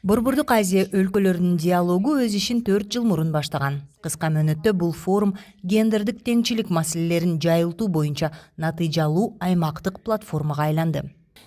Борбордук Азия өлкөлөрүнүн диалогу өз ишин 4 жыл мурун баштаган. Кыска мөөнөттө бул форум гендердик теңчилик маселелерин жайылтуу боюнча натыйжалуу аймактык платформага айланды.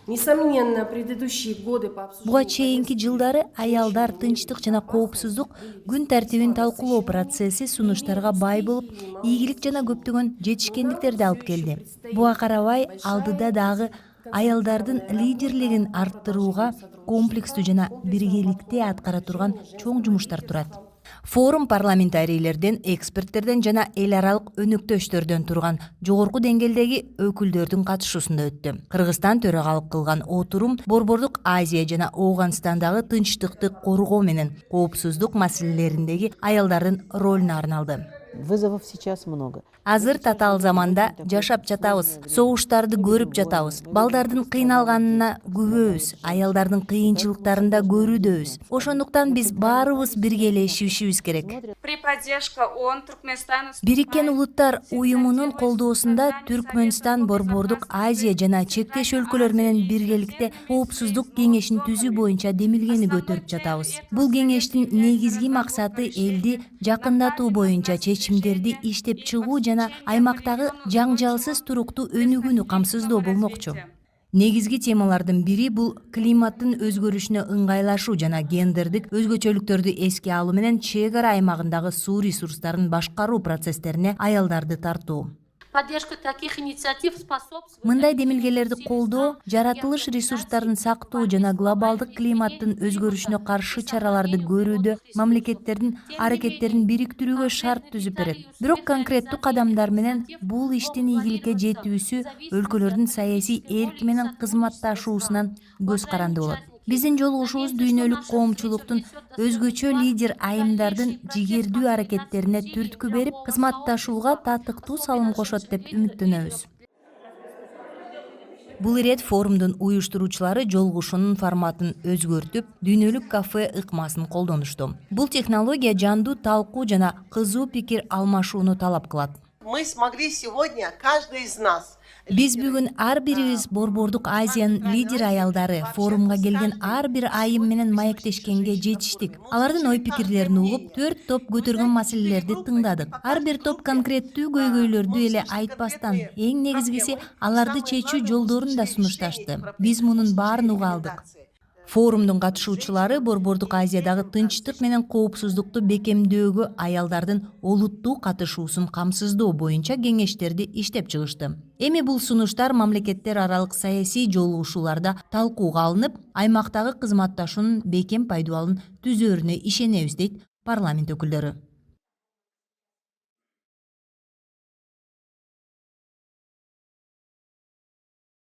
Несомненно, предыдущие годы по Буга обсуждению чейинки жылдары аялдар тынчтык жана коопсуздук күн тартибин талкуулоо процесси сунуштарга бай болуп, ийгилик жана көптөгөн жетишкендиктерди алып келди. Буга карабай, алдыда дагы аялдардын лидерлигин арттырууга комплекстүү жана биргеликте аткара турган чоң жумуштар турат. Форум парламентарийлерден, эксперттерден жана эл аралык өнөктөштөрдөн турган жогорку деңгээлдеги өкүлдөрдүн катышуусунда өттү. Кыргызстан төрагалык кылган отурум Борбордук Азия жана Ооганстандагы тынчтыкты коргоо менен коопсуздук маселелериндеги аялдардын ролуна арналды. Вызовов сейчас много. Азыр татаал заманда жашап жатабыз, согуштарды көрүп жатабыз, балдардын кыйналганына күбөбүз, аялдардын кыйынчылыктарын да көрүүдөбүз. Ошондуктан биз баарыбыз биргелешишибиз керек. При поддержке ООН Туркменстан Бириккен Улуттар уюмунун колдоосунда Түркмөнстан Борбордук Азия жана чектеш өлкөлөр менен биргеликте коопсуздук кеңешин түзүү боюнча демилгени көтөрүп жатабыз. Бул кеңештин негизги максаты элди жакындатуу боюнча чечимдерди иштеп чыгуу жана аймактагы жаңжалсыз туруктуу өнүгүүнү камсыздоо болмокчу. Негизги темалардын бири бул климаттын өзгөрүшүнө ыңгайлашуу жана гендердик өзгөчөлүктөрдү эске алуу менен чек ара аймагындагы суу ресурстарын башкаруу процесстерине аялдарды тартуу. Поддержка таких инициатив способствует... Мындай демилгелерди колдоо, жаратылыш ресурстарын сактоо жана глобалдык климаттын өзгөрүшүнө каршы чараларды көрүүдө мамлекеттердин аракеттерин бириктирүүгө шарт түзүп берет. Бирок конкреттүү кадамдар менен бул иштин ийгиликке жетүүсү өлкөлөрдүн саясий эрки менен кызматташуусунан көз каранды болот. Биздин жолугушуубуз дүйнөлүк коомчулуктун өзгөчө лидер айымдардын жигердүү аракеттерине түрткү берип, кызматташууга татыктуу салым кошот деп үмүттөнөбүз. Бул ирет форумдун уюштуруучулары жолугушуунун форматын өзгөртүп, дүйнөлүк кафе ыкмасын колдонушту. Бул технология жандуу талкуу жана кызуу пикир алмашууну талап кылат. Мы смогли сегодня, каждый из нас, Биз бүгүн ар бирибиз Борбордук Азиянын лидер аялдары форумга келген ар бир айым менен маектешкенге жетиштик. Алардын ой пикирлерин угуп, 4 топ көтөргөн маселелерди тыңдадык. Ар бир топ конкреттүү көйгөйлөрдү эле айтпастан, эң негизгиси аларды чечүү жолдорун да сунушташты. Биз мунун баарын уга алдык. Форумдун катышуучулары Борбордук Азиядагы тынчтык менен коопсуздукту бекемдөөгө аялдардын олуттуу катышуусун камсыздоо боюнча кеңештерди иштеп чыгышты. Эми бул сунуштар мамлекеттер аралык саясий жолугушууларда талкууга алынып, аймактагы кызматташуунун бекем пайдубалын түзөөрүнө ишенебиз дейт парламент өкүлдөрү.